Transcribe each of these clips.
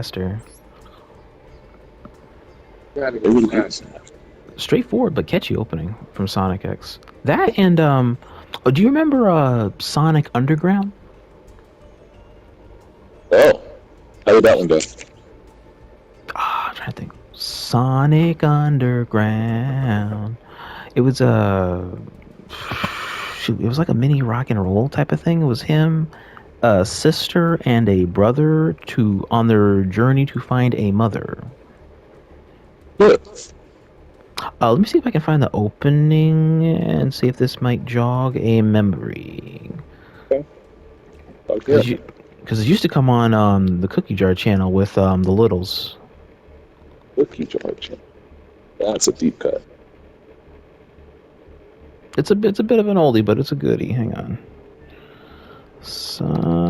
faster. Gotta go fast. Straightforward but catchy opening from Sonic X. That and do you remember Sonic Underground? Oh, how did that one go? I'm trying to think. Sonic Underground. It was shoot, it was like a mini rock and roll type of thing. It was him, a sister, and a brother on their journey to find a mother. Good. Let me see if I can find the opening and see if this might jog a memory. Okay. Okay. Because it used to come on the Cookie Jar channel with the Littles. Cookie Jar channel. That's a deep cut. It's a bit of an oldie, but it's a goodie. Hang on. Sonic.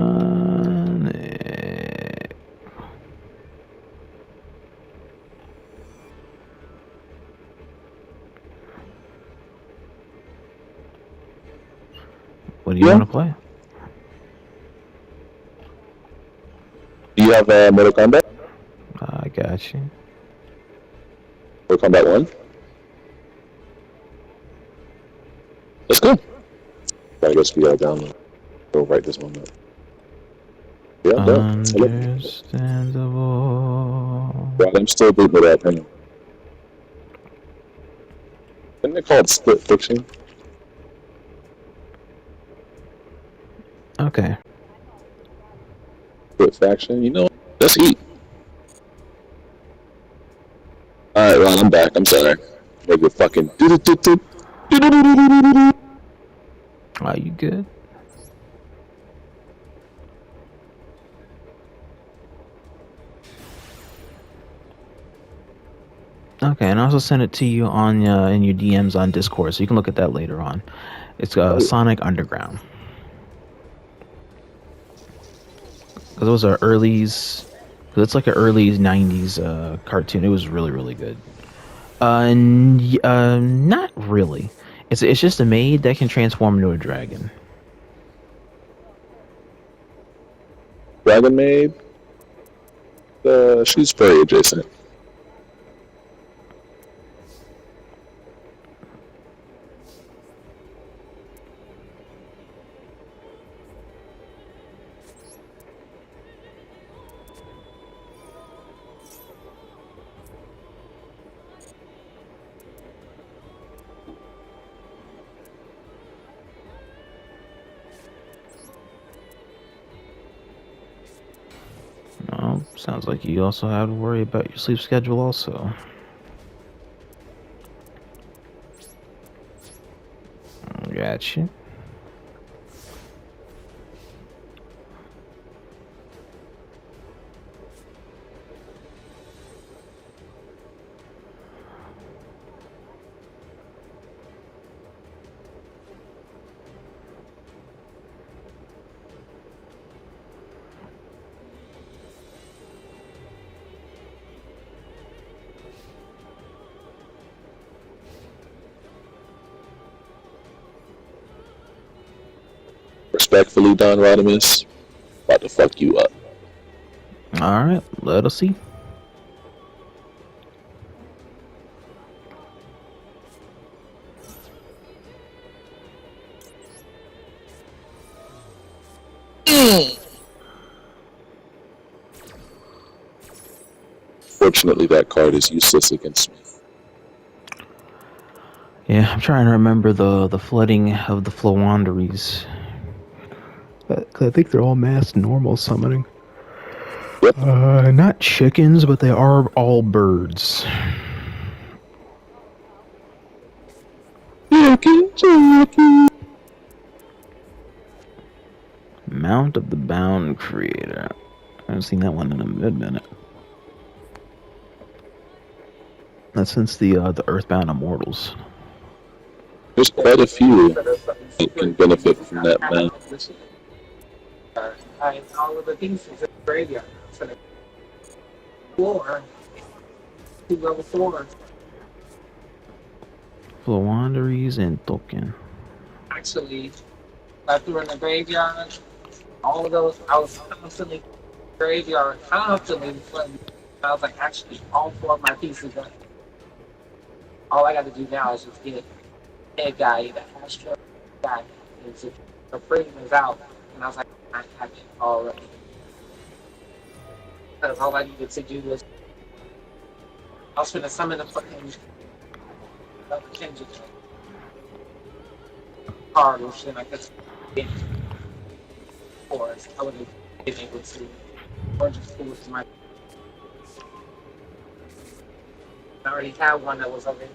What do you want to play? Do you have Mortal Kombat? I got you. Mortal Kombat 1? Let's go. I guess we gotta download. Go right this moment. Yeah, Understandable. Right, I'm still booting it up. Hang on. Isn't it called Split Fiction? Okay. Split Faction? You know what? Let's eat. Alright, Ron, I'm back. I'm sorry. Make it fucking. Are you good? Okay, and I also sent it to you on in your DMs on Discord, so you can look at that later on. It's Sonic Underground. Because it was an early's, because it's like an early '90s cartoon. It was really, really good. Not really. It's just a maid that can transform into a dragon. Dragon Maid? She's very adjacent. Well, sounds like you also have to worry about your sleep schedule also. Gotcha. Respectfully, Don Rodimus, about to fuck you up. Alright, let us see. Fortunately, that card is useless against me. Yeah, I'm trying to remember the flooding of the Floowandereeze. I think they're all mass normal summoning. Yep. Not chickens, but they are all birds. Mount of the Bound Creator. I haven't seen that one in a minute. That's since the Earthbound Immortals. There's quite a few that can benefit from that man. All of the pieces in the graveyard. So the floor, 2 level 4. Floowandereeze and Token. Actually, left her in the graveyard. All of those, I was constantly graveyard. I don't know if the lady put me. I was like, actually, all 4 of my pieces done. All I got to do now is just get a guy, the Astro guy, and just the freedom is out. And I was like, I have it already. Because all I needed to do was I was going to summon the fucking Kenji card, which then I could get for us. I would have been able to, or just go with my. I already had one that was already.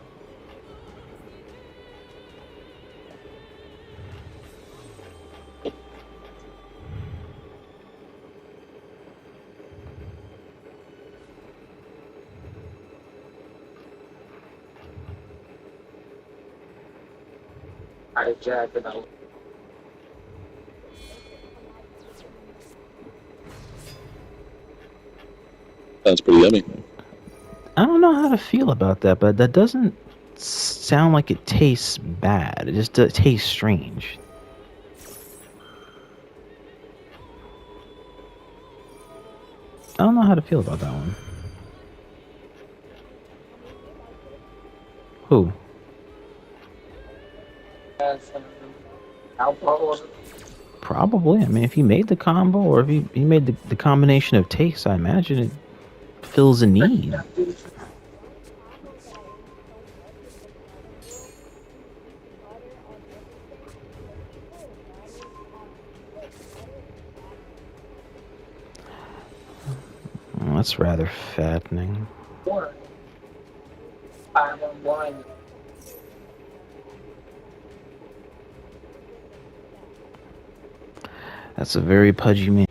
I jacked and I. Sounds pretty yummy. I don't know how to feel about that, but that doesn't sound like it tastes bad. It just tastes strange. I don't know how to feel about that one. Who? Probably. I mean, if he made the combo, or if he made the combination of tastes, I imagine it fills a need. Well, that's rather fattening. 5-on-1. That's a very pudgy man.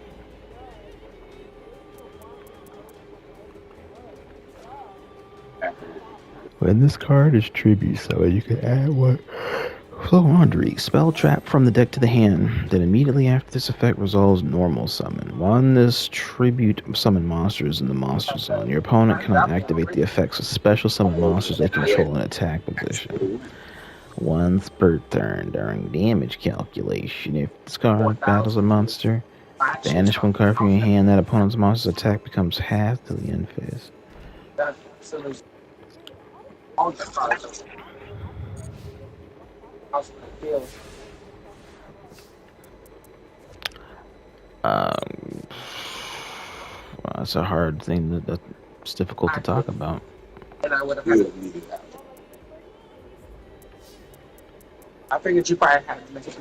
When this card is tribute, so you can add what? Floowandereeze. Spell trap from the deck to the hand. Then immediately after this effect resolves normal summon. When this tribute summon monsters in the monster zone, your opponent cannot activate the effects of special summon monsters they control in attack position. Once per turn during damage calculation, if this card battles a monster, banish one card from your hand. That opponent's monster's attack becomes half till the end phase. All the cards. How's it feel? Well, that's a hard thing that's difficult to talk about. And I would have had to do that. I figured you probably had to make it.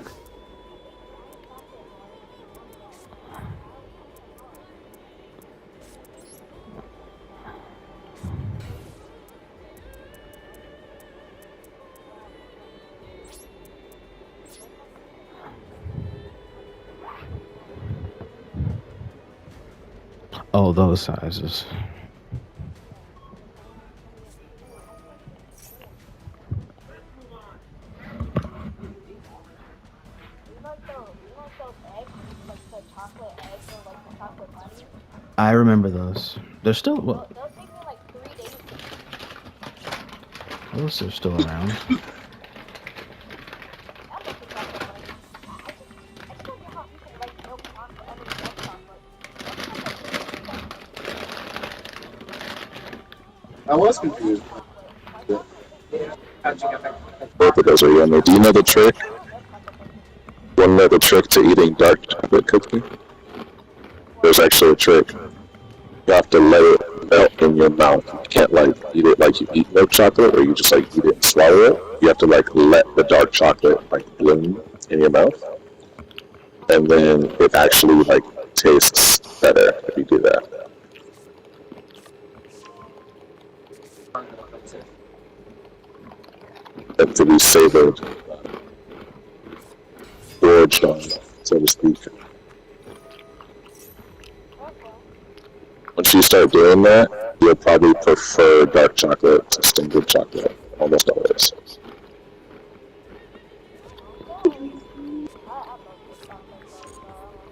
Oh, those sizes. I remember those. They're still what? Those are still around. I was confused. Both of those are yummy. Do you know the trick? Want to know the trick to eating dark chocolate cookie? There's actually a trick. You have to let it melt in your mouth. You can't like eat it like you eat milk chocolate, or you just like eat it and swallow it. You have to like let the dark chocolate like bloom in your mouth, and then it actually like tastes better if you do that. And to be savored, gorged on, so to speak. Once you start doing that, you'll probably prefer dark chocolate to standard chocolate, almost always.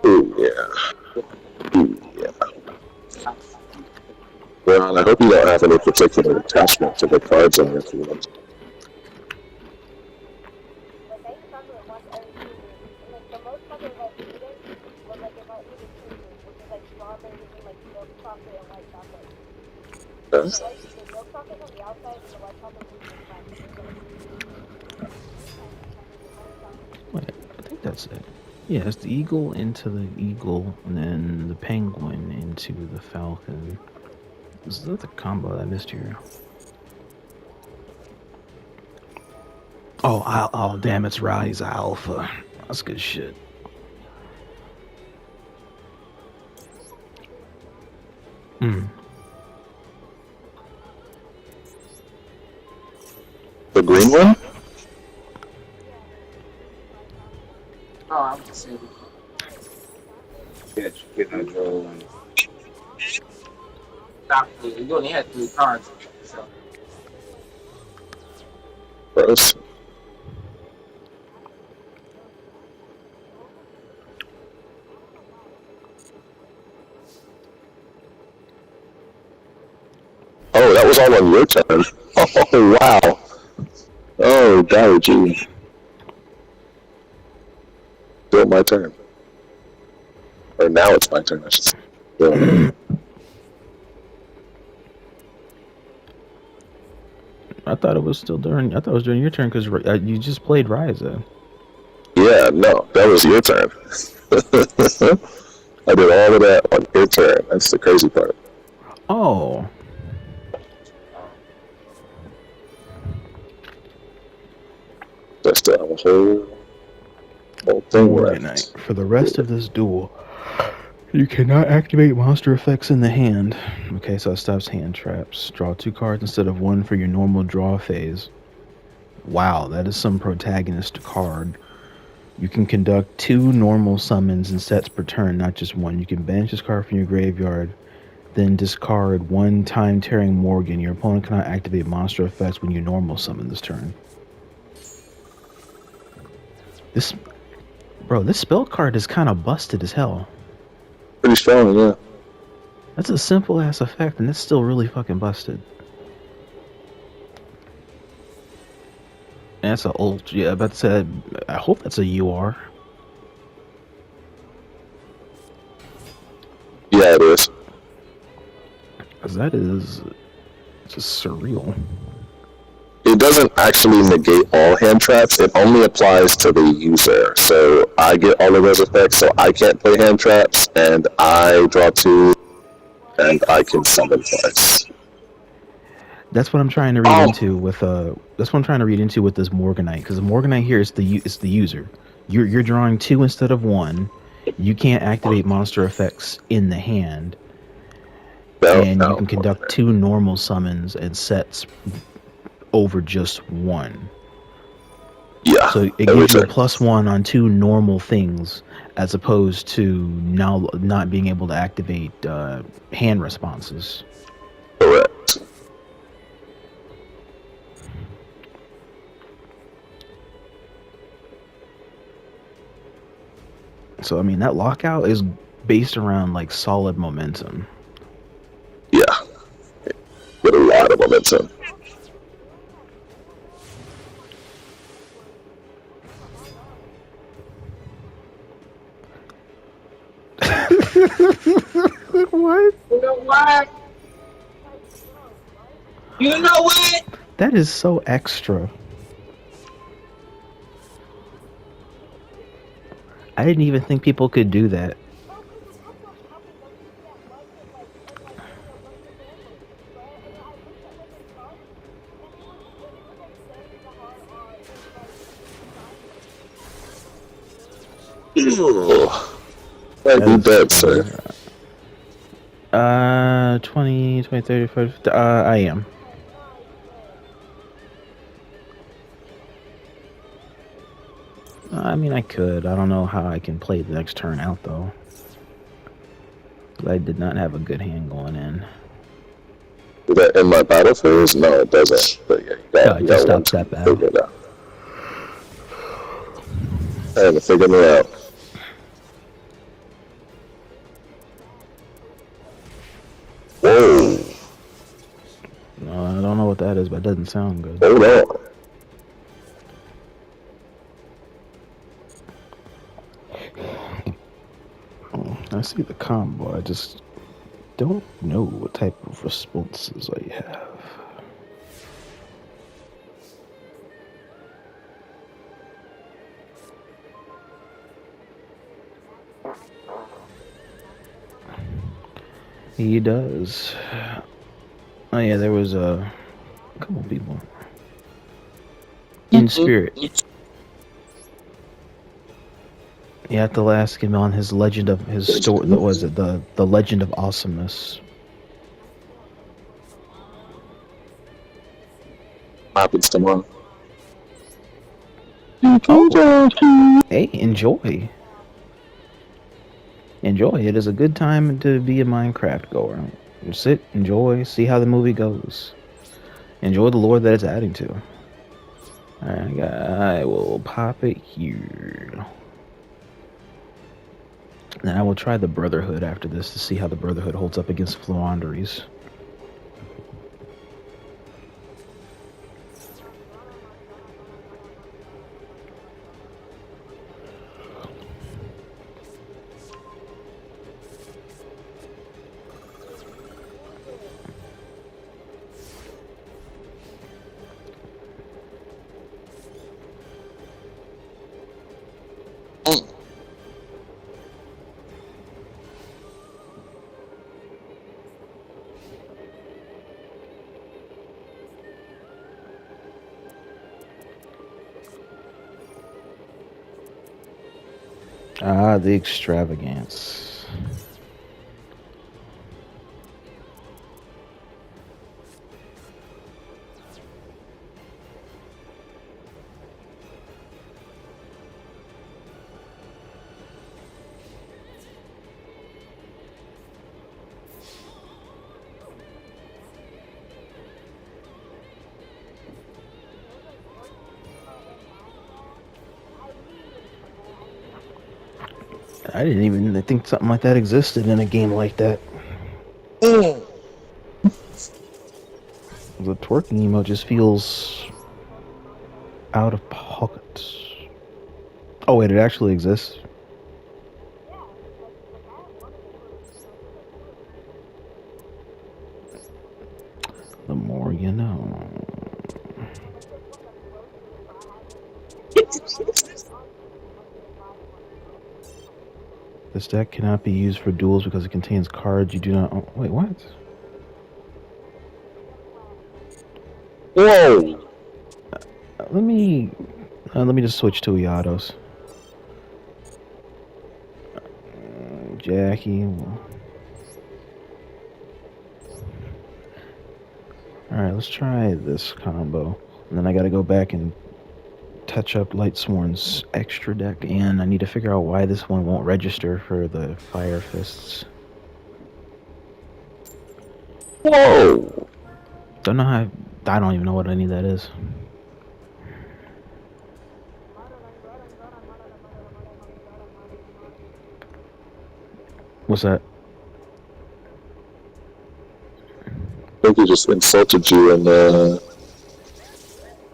Ooh, yeah. Ooh, yeah. Well, I hope you don't have any particular attachment to the cards on your field. Yes. Wait, I think that's it. Yeah, it's the eagle into the eagle, and then the penguin into the falcon. Is that the combo that I missed here? Oh, damn, it's Rise Alpha. That's good shit. Hmm. The green one? Oh, I'm just saying. Yeah, get no Joel and You only had 3 cards. So. Gross. Oh, that was all on your turn. Oh, wow. Oh, golly gee. Still my turn. Or now it's my turn, I should say. Yeah. I thought it was still during. I thought it was during your turn because you just played Ryza. Yeah, no, that was your turn. I did all of that on your turn. That's the crazy part. Oh. I still have a whole thing left. Morganite. For the rest of this duel, you cannot activate monster effects in the hand. Okay, so it stops hand traps. Draw 2 cards instead of 1 for your normal draw phase. Wow, that is some protagonist card. You can conduct 2 normal summons and sets per turn, not just 1. You can banish this card from your graveyard, then discard 1 Time Tearing Morgan. Your opponent cannot activate monster effects when you normal summon this turn. This spell card is kind of busted as hell. Pretty strong, yeah. That's a simple ass effect, and it's still really fucking busted. And that's an old, yeah. About to say, I hope that's a UR. Yeah, it is. Cause that is just surreal. It doesn't actually negate all hand traps. It only applies to the user. So I get all of those effects, so I can't play hand traps, and I draw 2, and I can summon twice. That's what I'm trying to read into with That's what I'm trying to read into with this Morganite, because the Morganite here is the user. You're drawing 2 instead of 1. You can't activate monster effects in the hand, and you can conduct 2 normal summons and sets over just 1. Yeah. So it gives you a +1 on 2 normal things, as opposed to now not being able to activate hand responses. Correct. So I mean, that lockout is based around like solid momentum. Yeah. With a lot of momentum. What? You know what? You know what? That is so extra. I didn't even think people could do that. I'd be dead, sir. 20, 30, 40, I am. I mean, I could. I don't know how I can play the next turn out, though. I did not have a good hand going in. Is that in my battle phase? No, it doesn't. But yeah, you got one that to figure it out. I had to figure me out. Whoa. No, I don't know what that is, but it doesn't sound good. Hold on. I see the combo. I just don't know what type of responses I have. He does. Oh yeah, there was a couple people in spirit. You have to ask him on his legend of his story. What was it? The legend of awesomeness. Happens tomorrow. Oh. Hey, enjoy. Enjoy. It is a good time to be a Minecraft goer. Sit, enjoy, see how the movie goes. Enjoy the lore that it's adding to. Alright, I will pop it here. Then I will try the Brotherhood after this to see how the Brotherhood holds up against Floowandereeze. Ah, the extravagance. I didn't even think something like that existed in a game like that. The twerking emote just feels out of pocket. Oh wait, it actually exists. The more you know. This deck cannot be used for duels because it contains cards you do not own. Wait, what? Whoa! Let me just switch to Eatos. Jackie. Alright, let's try this combo. And then I gotta go back and touch up Lightsworn's extra deck, and I need to figure out why this one won't register for the Fire Fists. Whoa! Don't know how. I don't even know what any of that is. What's that? I think he just insulted you in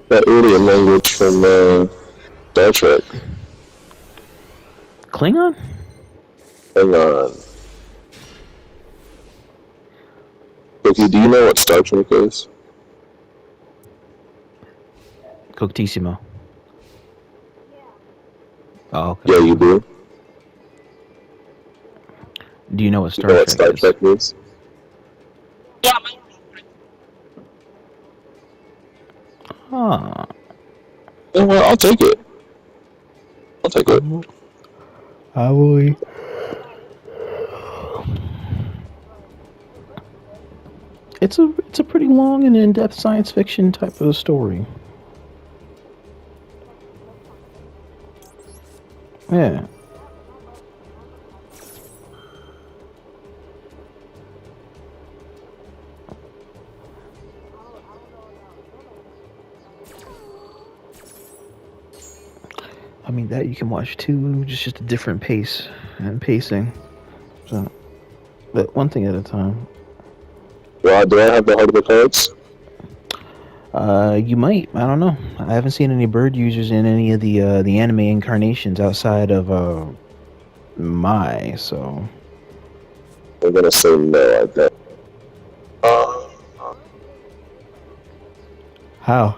that alien language from Star Trek. Klingon? Hang on. Cookie, do you know what Star Trek is? Coctissimo. Oh, okay. Yeah, you do. Do you know what Star You know what Trek Star is? Trek is? Huh. Yeah, well, I'll take it. I'll take it. I will. It's a pretty long and in-depth science fiction type of story. Yeah. I mean, that you can watch too, just a different pace and pacing. So, but one thing at a time. Well, do I have the heart of the cards? You might. I don't know. I haven't seen any bird users in any of the anime incarnations outside of so. I'm gonna say no, I think. How?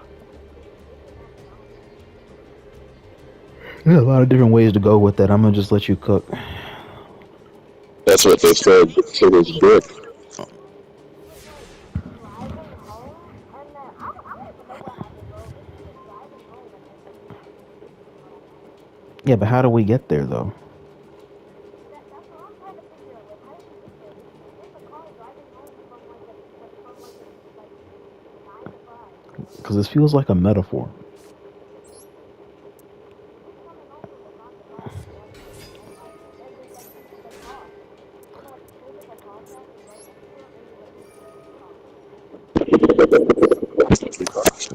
There's a lot of different ways to go with that. I'm gonna just let you cook. That's what they said to this brick. Yeah, but how do we get there though? Because this feels like a metaphor.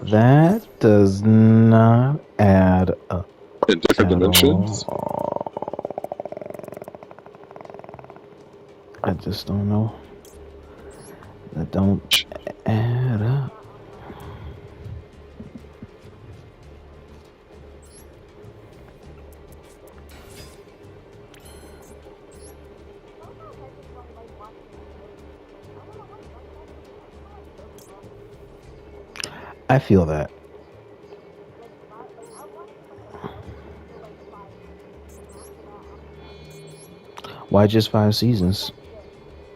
That does not add up In different at dimensions? all. I just don't know. That don't add up. I feel that. Why just 5 seasons?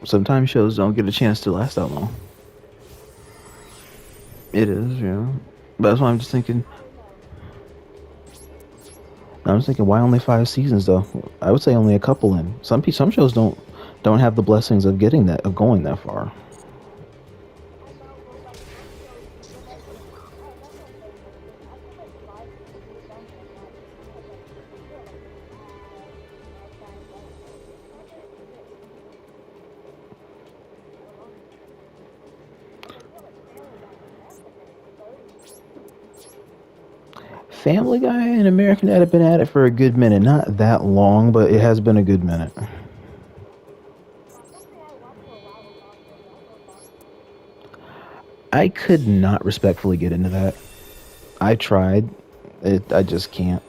Sometimes shows don't get a chance to last that long. It is, yeah. But that's why I'm just thinking. I was thinking, why only 5 seasons though? I would say only a couple in. Some shows don't have the blessings of going that far. Family Guy and American Dad have been at it for a good minute. Not that long, but it has been a good minute. I could not respectfully get into that. I tried. I just can't.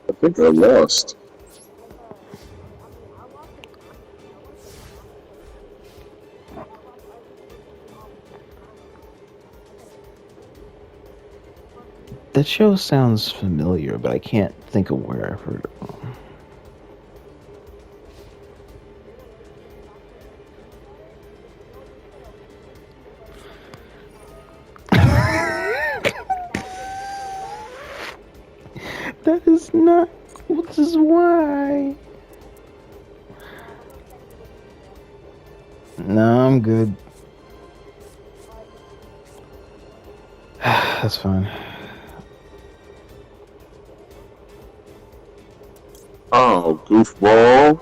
I think I lost. That show sounds familiar, but I can't think of where I've heard it from. That is not. This is why. No, I'm good. That's fine. Oh, goofball.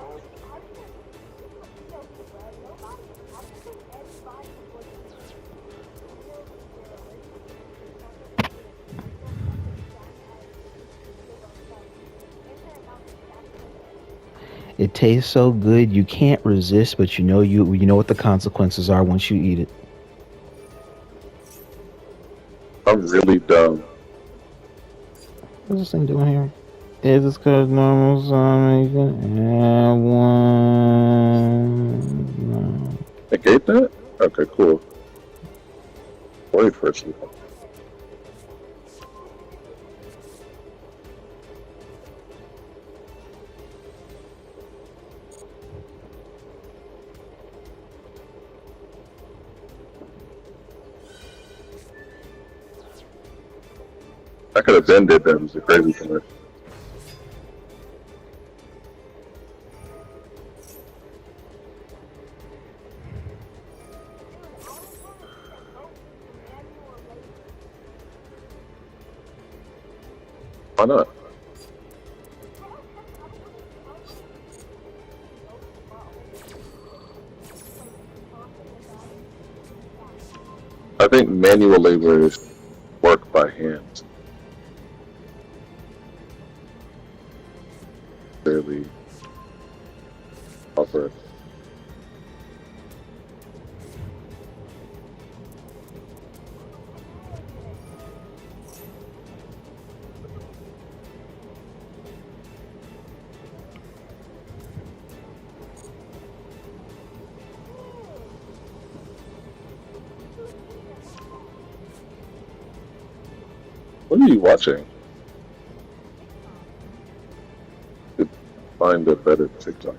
It tastes so good you can't resist, but you know what the consequences are once you eat it. I'm really dumb. What's this thing doing here? Is this cause normal summon add one? No. I gave that? Okay, cool. Wait for a second. I could have been did that. It was a crazy thing. Why not? I think manual labor is work by hand. Fairly offer. What are you watching? To find a better TikTok.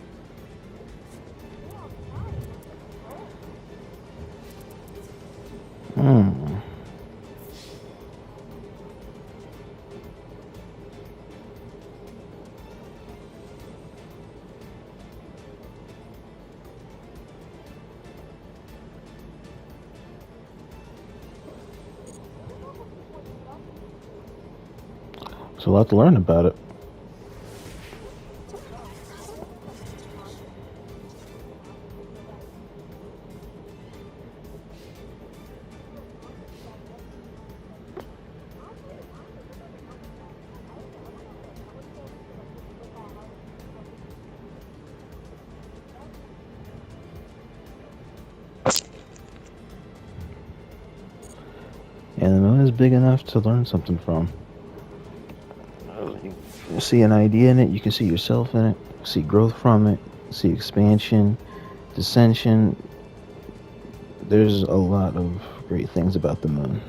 Hmm. There's a lot to learn about it. And the moon is big enough to learn something from. You see an idea in it, you can see yourself in it, see growth from it, see expansion, dissension. There's a lot of great things about the moon.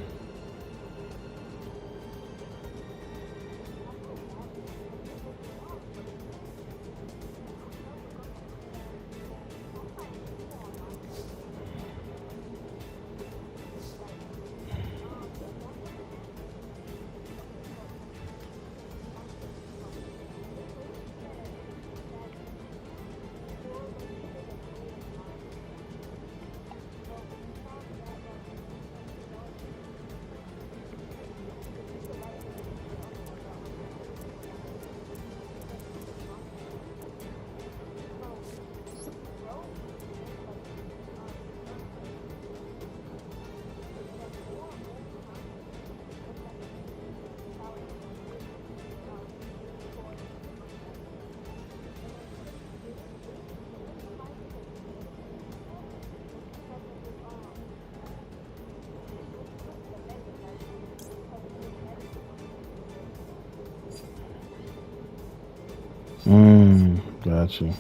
Gotcha.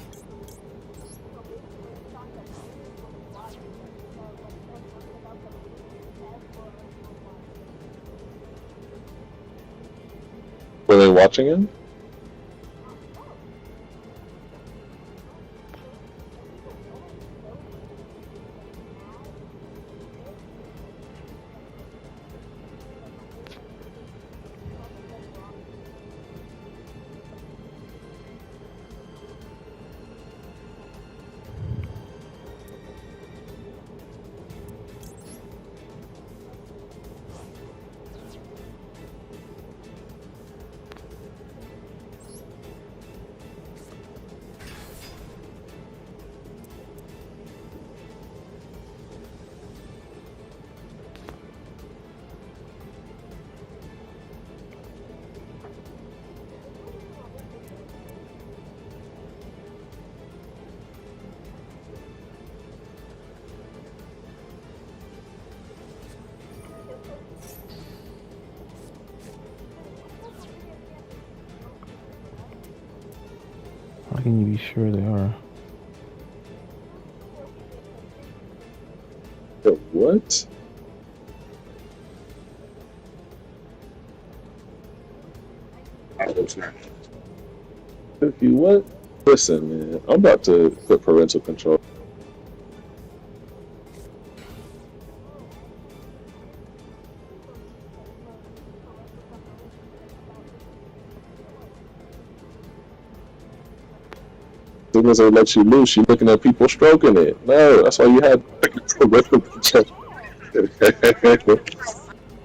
Were they watching him? How can you be sure they are? What? If you what? Listen, man, I'm about to put parental control. As soon as they let you loose, you're looking at people stroking it. No, that's why you had parental control.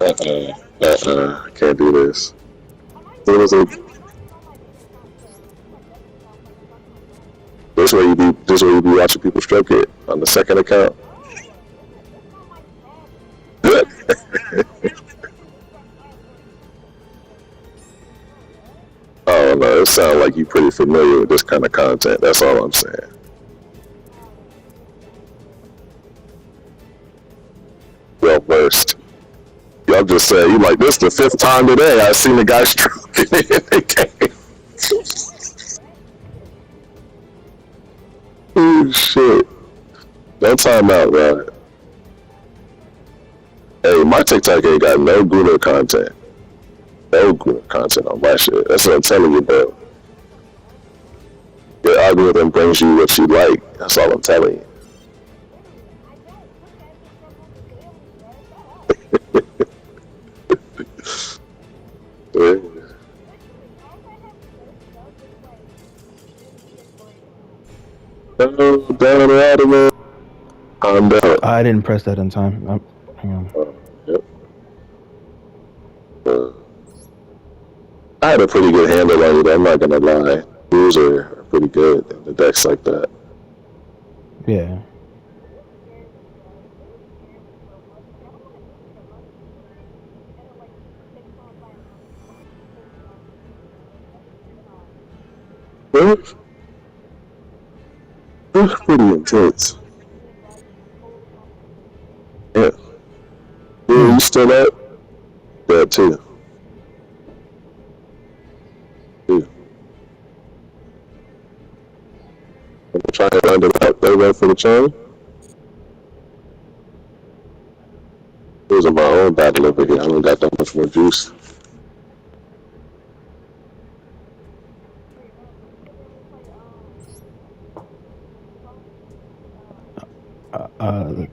I can't do this. As soon as they This way you be watching people stroke it on the second account. Oh no, it sounds like you're pretty familiar with this kind of content. That's all I'm saying. Well versed. Y'all just say you like this the 5th time today I seen the guy stroking it in the game. Oh shit. No time out, man. Hey, my TikTok ain't got no Guna content. no good content on my shit. That's what I'm telling you, bro. Your algorithm brings you what you like. That's all I'm telling you. Yeah. Oh, down and out of it. I'm down. I didn't press that in time. Hang on. Yep. I had a pretty good handle on it, I'm not gonna lie. Rules are pretty good in the decks like that. Yeah. It's pretty intense. Yeah. Yeah, you still up? Yeah, too. I'm trying to round it out. They went for the chain. It was in my own battle over here. I don't got that much more juice.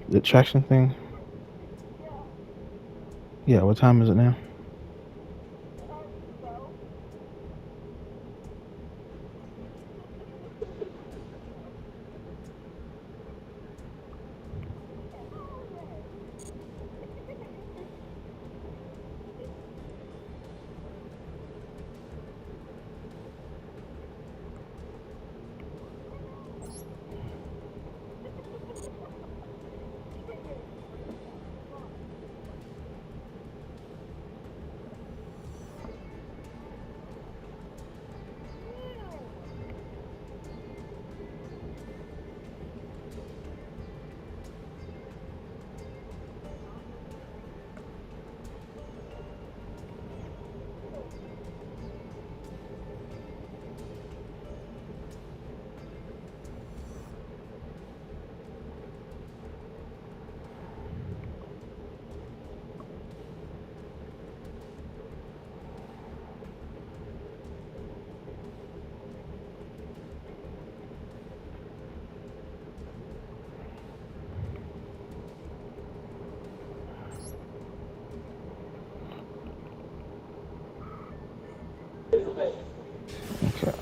The traction thing? Yeah, what time is it now? Okay.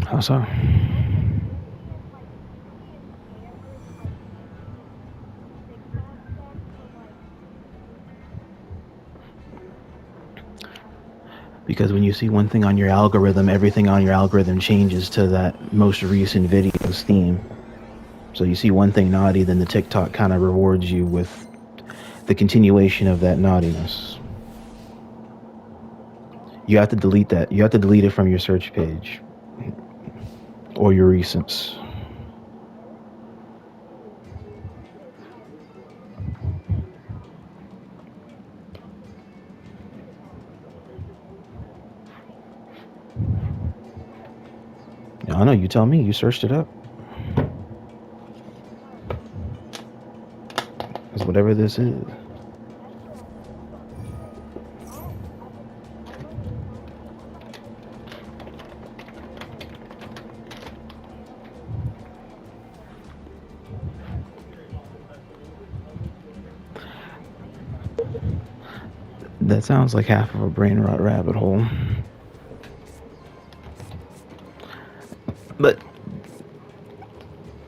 How so? Because when you see one thing on your algorithm, everything on your algorithm changes to that most recent video's theme. So you see one thing naughty, then the TikTok kind of rewards you with the continuation of that naughtiness. You have to delete that. You have to delete it from your search page or your recents. I know, you tell me. You searched it up. It's whatever this is. That sounds like half of a brain rot rabbit hole. But,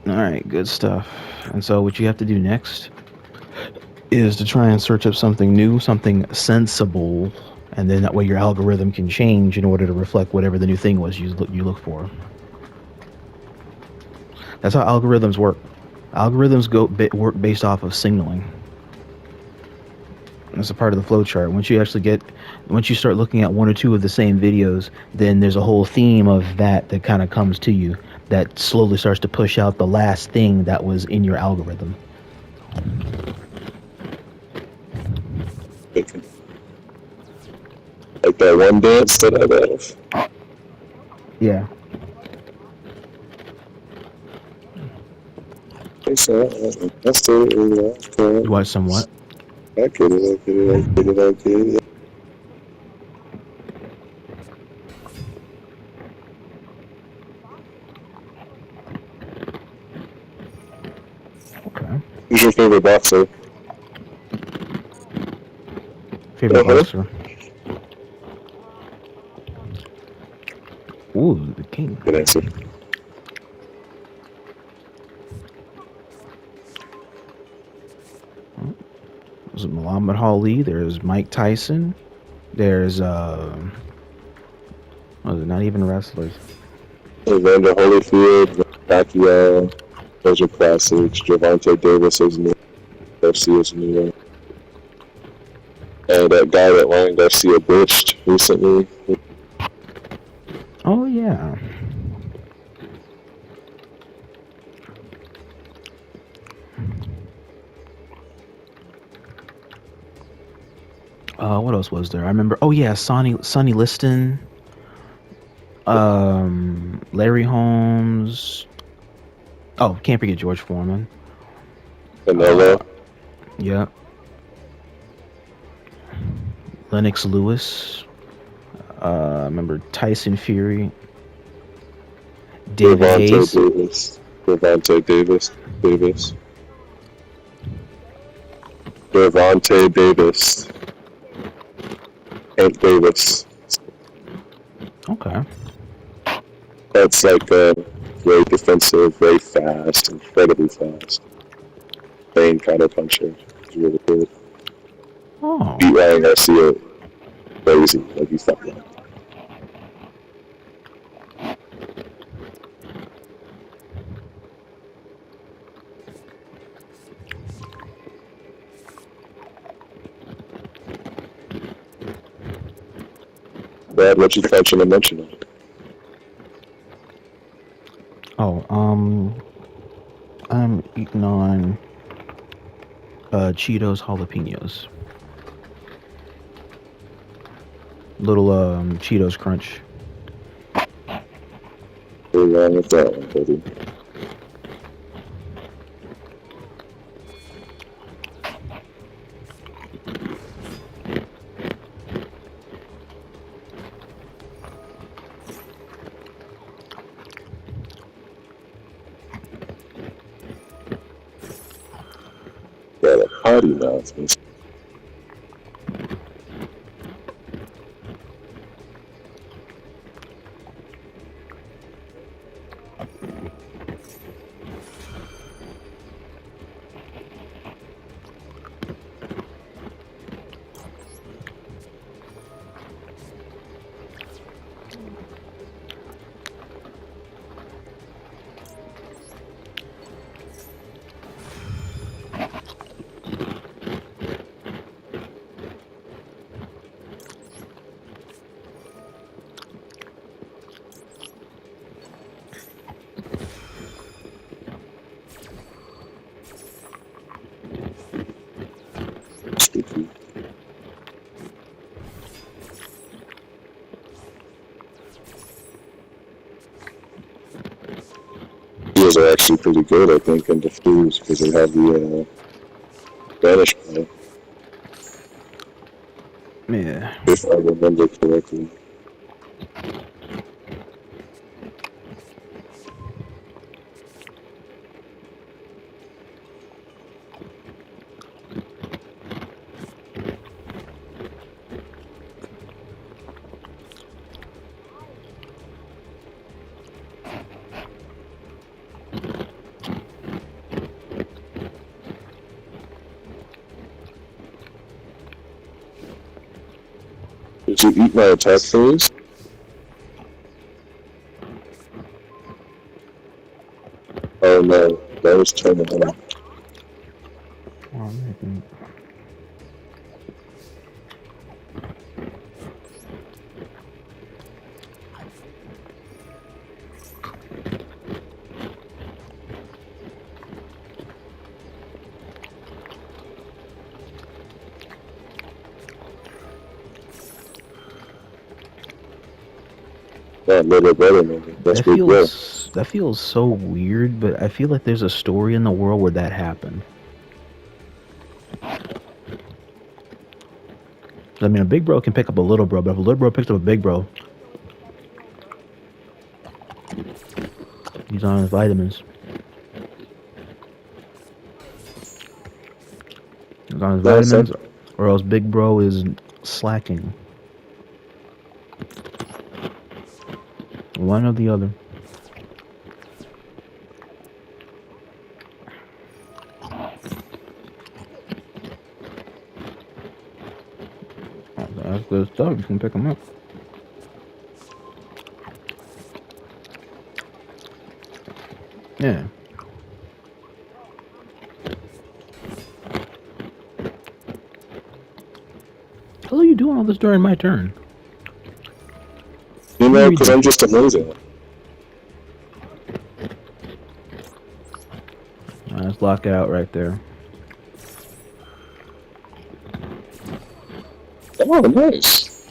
alright, good stuff. And so what you have to do next is to try and search up something new, something sensible, and then that way your algorithm can change in order to reflect whatever the new thing was you look for. That's how algorithms work. Algorithms work based off of signaling. That's a part of the flowchart. Once you start looking at one or two of the same videos, then there's a whole theme of that kind of comes to you that slowly starts to push out the last thing that was in your algorithm. Like that one dance that I have. Yeah. You watch some what? I get it. Okay. Who's your favorite boxer? Favorite Uh-huh. boxer? Ooh, the king. Good answer. There's Muhammad Ali. There's Mike Tyson. There's not even wrestlers. Evander Holyfield, Pacquiao, those are classics. Gervonta Davis is new. Garcia's new. And that guy that Ryan Garcia bitched recently. Oh yeah. What else was there? I remember. Oh yeah, Sonny Liston. Larry Holmes. Oh, can't forget George Foreman. Canelo. Yeah. Lennox Lewis. Remember Tyson Fury. David Hayes. Gervonta Davis. Hank Davis. Okay. That's like very defensive, very fast, incredibly fast. Same kind of puncher. He's really good. Oh. Beat Ryan Garcia crazy, like you thought that. Brad, what you catching and mentioning? Oh, I'm eating on Cheetos jalapenos. Little Cheetos crunch. What's wrong with that one, buddy? Got a potty mouth. These are actually pretty good, I think, in the foods because they have the Spanish play, Yeah. if I remember correctly. Did you eat my attack phase? Oh no, that was turning on. That little better, maybe. That's That big well. That feels so weird, but I feel like there's a story in the world where that happened. I mean, a big bro can pick up a little bro, but if a little bro picks up a big bro, he's on his vitamins. He's on his vitamins, or else big bro is slacking. One or the other. That's good stuff. You can pick them up. Yeah. How are you doing all this during my turn? You know, because I'm just amazing. Let's lock it out right there. Oh, nice.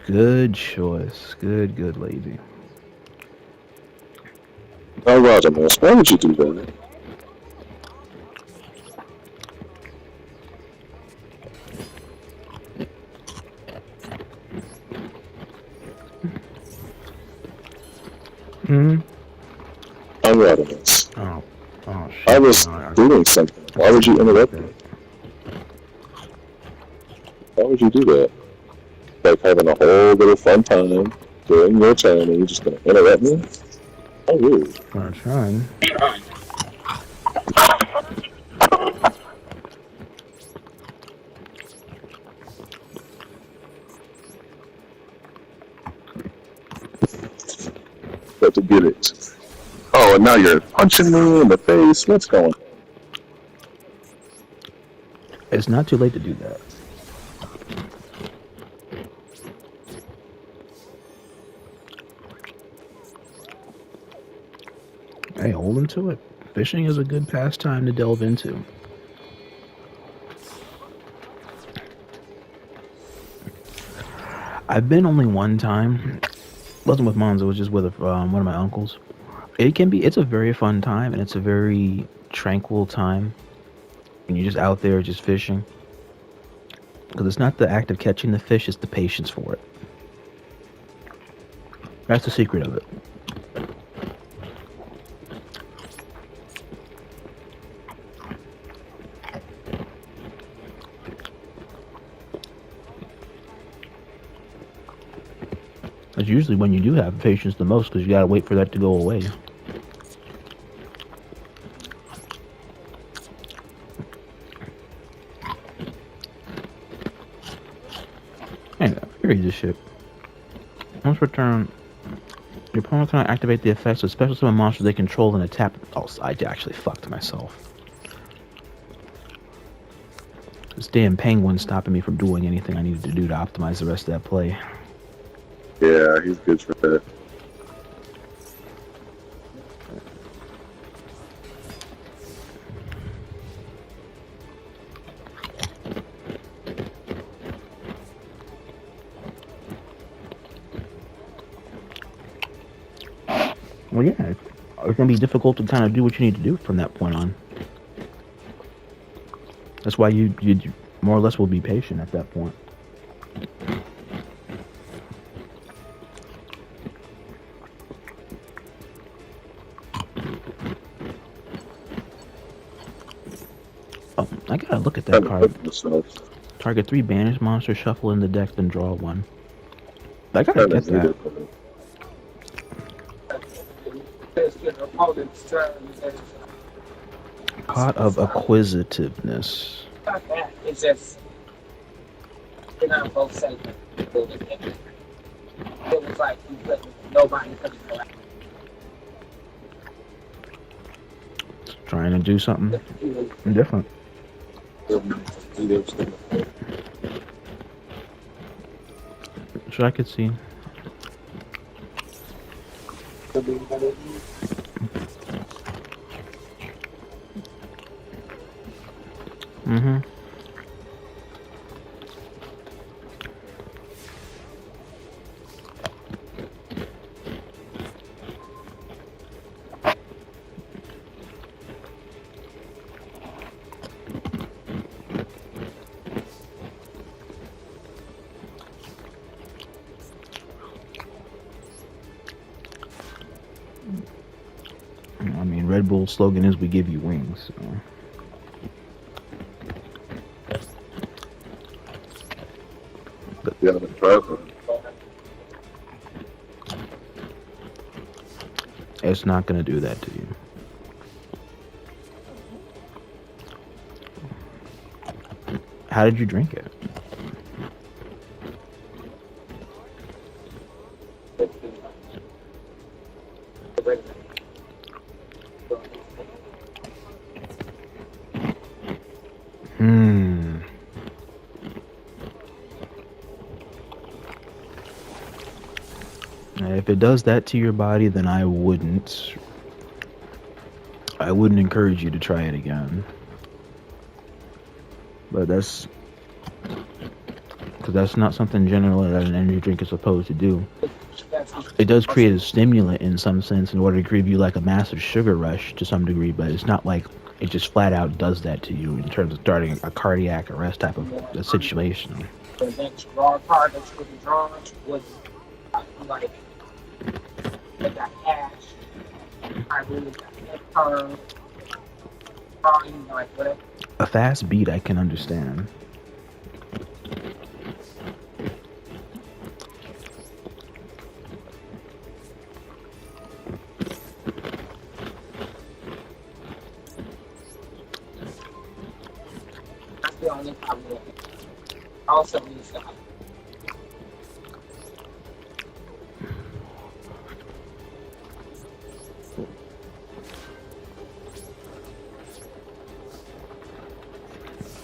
Good choice. Good lady. Oh, Rodimus, why would you do that? I'm Rodimus. Oh, shit. I was doing something. Why would you interrupt me? Why would you do that? Like having a whole little fun time during your turn and you're just gonna interrupt me? How rude. I'm trying. Got to get it. Oh, and now you're punching me in the face. What's going on? It's not too late to do that. Hey, hold him to it. Fishing is a good pastime to delve into. I've been only one time. It wasn't with moms, it was just with one of my uncles. It's a very fun time, and it's a very tranquil time. And you're just out there just fishing. Because it's not the act of catching the fish, it's the patience for it. That's the secret of it. That's usually when you do have patience the most, because you gotta wait for that to go away. Hang on, read this shit. Once return, your opponent cannot activate the effects of special summon monsters they control and attack. Oh, I actually fucked myself. This damn penguin stopping me from doing anything I needed to do to optimize the rest of that play. Yeah, he's good for that. Well, yeah, it's gonna be difficult to kind of do what you need to do from that point on. That's why you more or less will be patient at that point. Oh, I gotta look at that card. Target 3 banished monsters, shuffle in the deck, then draw 1. I gotta get that. Pot of Acquisitiveness. Not that. It's just you're on both sides of the building. It was like you put nobody coming around. Trying to do something different. So I could see. Mm-hmm. Red Bull slogan is "We give you wings." So. Yeah, the problem. It's not gonna do that to you. How did you drink it? If it does that to your body, then I wouldn't encourage you to try it again. But that's because that's not something generally that an energy drink is supposed to do. It does create a stimulant in some sense in order to give you like a massive sugar rush to some degree, but it's not like it just flat out does that to you in terms of starting a cardiac arrest type of a situation. The next raw card that's going to be drawn was like got cash. I really got that card. Drawing, like whatever. A fast beat I can understand. That's the only problem with it. Also needs to have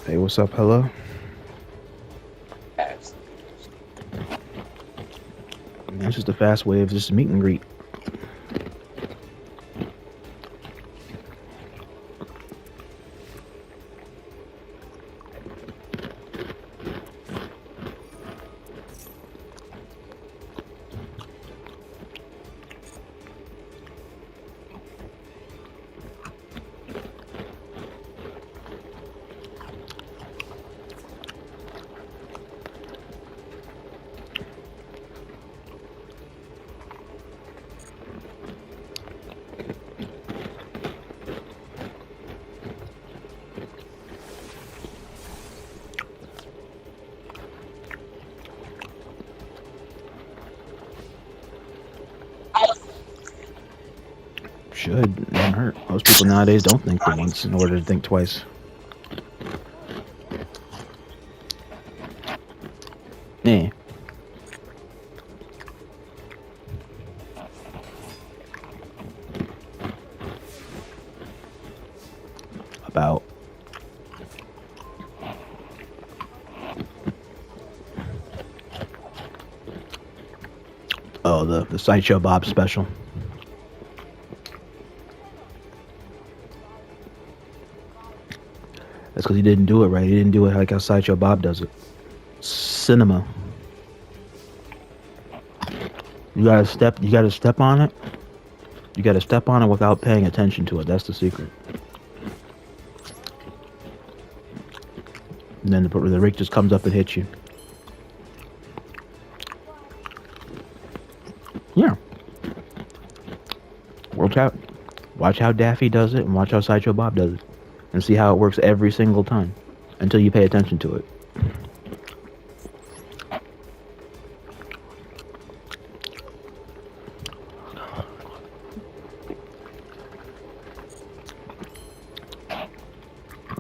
Hey, what's up? Hello? cash. It's just a fast way of just meet and greet. Should not hurt. Most people nowadays don't think for once in order to think twice. Yeah. About the Sideshow Bob special. That's because he didn't do it right. He didn't do it like how Sideshow Bob does it. Cinema. You gotta step on it. You gotta step on it without paying attention to it. That's the secret. And then the rake just comes up and hits you. Yeah. Watch how Daffy does it and watch how Sideshow Bob does it. And see how it works every single time. Until you pay attention to it.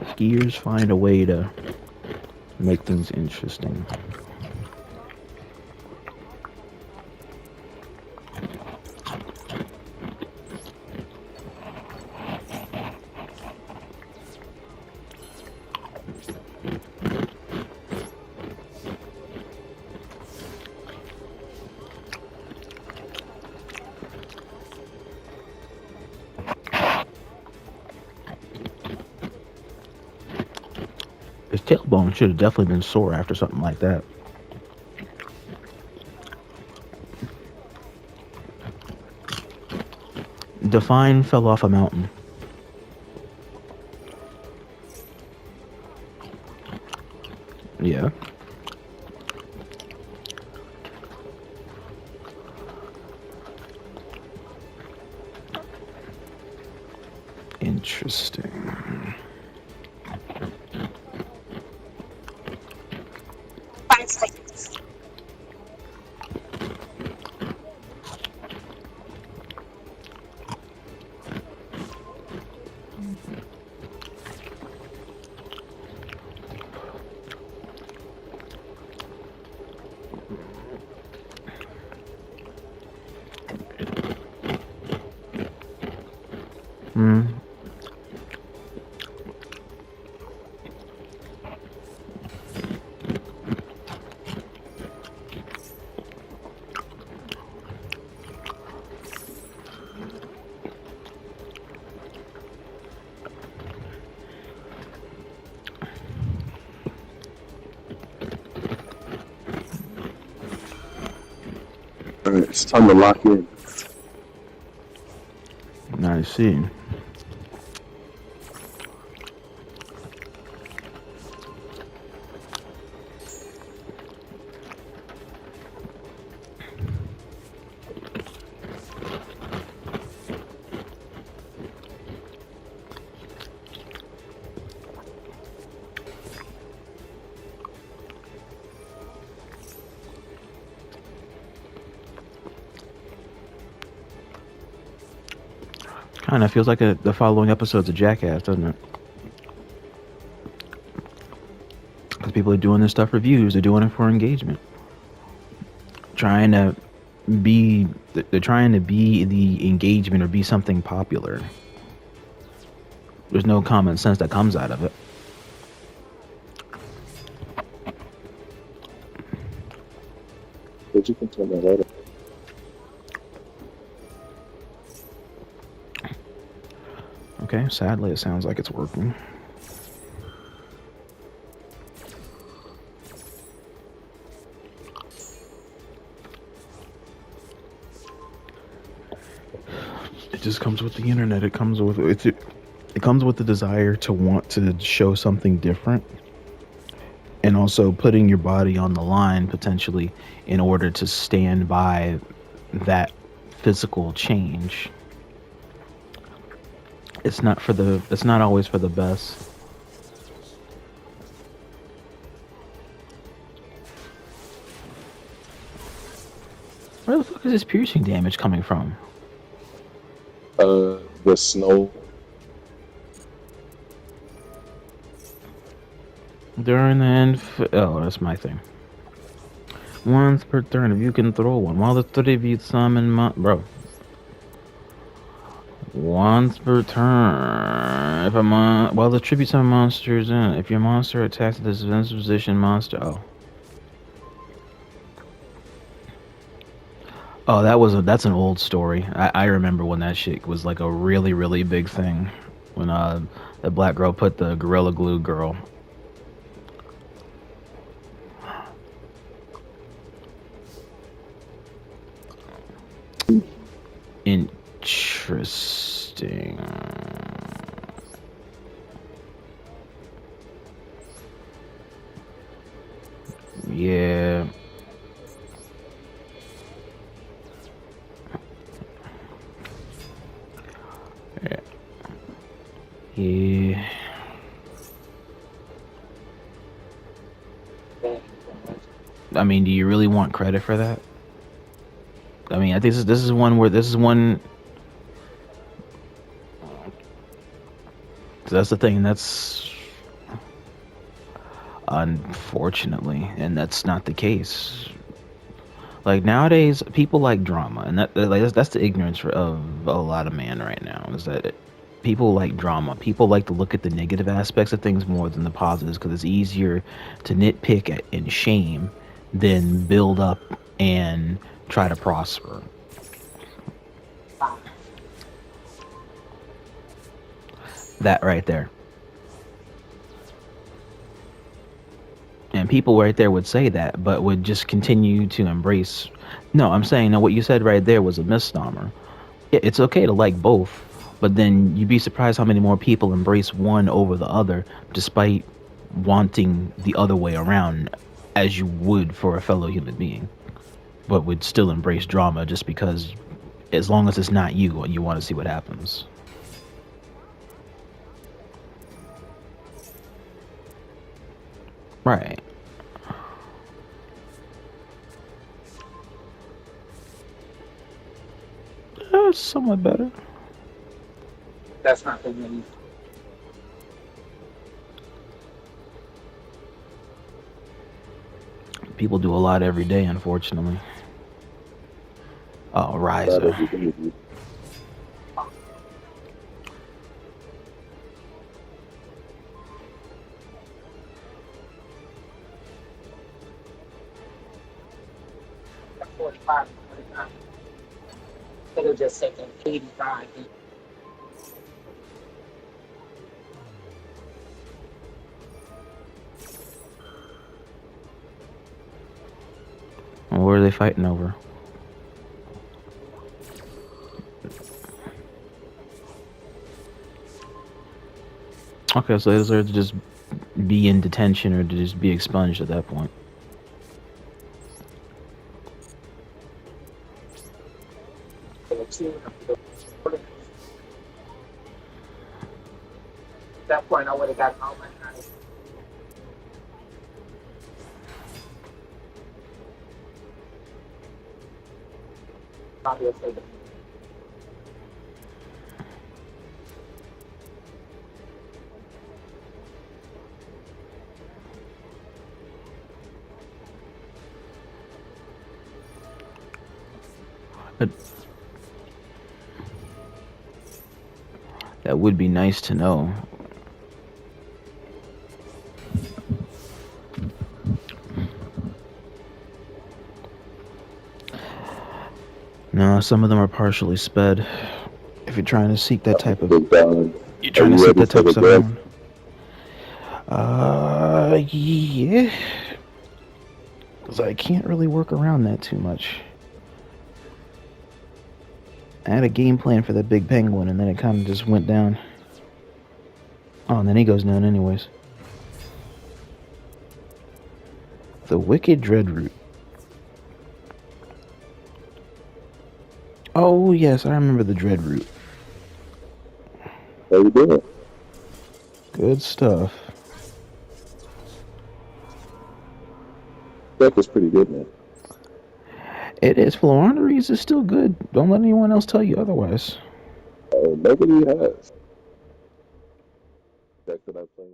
Skiers find a way to make things interesting. His tailbone should have definitely been sore after something like that. Define fell off a mountain. Yeah. Hmm. Alright, it's time to lock in. I see. Kind of feels like the following episodes of Jackass, doesn't it? Because people are doing this stuff for views, they're doing it for engagement. Trying to be, they're trying to be the engagement or be something popular. There's no common sense that comes out of it. But you can turn that later. Okay, sadly it sounds like it's working. It just comes with the internet. It comes with it comes with the desire to want to show something different, and also putting your body on the line potentially in order to stand by that physical change. It's not always for the best. Where the fuck is this piercing damage coming from? The snow. During the end. Oh, that's my thing. Once per turn, if you can throw one. While the 3 of you summon bro. Once per turn. If while the tribute summon monster is in. If your monster attacks this defensive position monster. Oh, that's an old story. I remember when that shit was like a really, really big thing. When the black girl put the Gorilla Glue girl. Interesting. Yeah. Yeah. I mean, do you really want credit for that? I mean, I think this is one. That's the thing. That's unfortunately, and that's not the case. Like nowadays, people like drama, and that's the ignorance of a lot of man right now. Is that people like drama. People like to look at the negative aspects of things more than the positives because it's easier to nitpick and shame than build up and try to prosper. That right there. And people right there would say that, but would just continue to embrace. No, I'm saying, no, what you said right there was a misnomer. It's okay to like both, but then you'd be surprised how many more people embrace one over the other, despite wanting the other way around, as you would for a fellow human being, but would still embrace drama just because, as long as it's not you want to see what happens. Right. somewhat better. That's not the many. People do a lot every day, unfortunately. Oh, Ryder. At 45, 49. Could have just taken 85. What are they fighting over? Okay, so those are to just be in detention or to just be expunged at that point. At that point, I would have gotten all my knives. Probably have taken. But that would be nice to know. No, some of them are partially sped. If you're trying to seek that type of, you're trying to seek that type of stuff. Yeah. Because I can't really work around that too much. I had a game plan for that big penguin, and then it kind of just went down. Oh, and then he goes down anyways. The Wicked Dreadroot. Oh, yes, I remember the Dreadroot. How you doing? Good stuff. That was pretty good, man. It is. Floowandereeze is still good. Don't let anyone else tell you otherwise. Nobody has. That's what I play.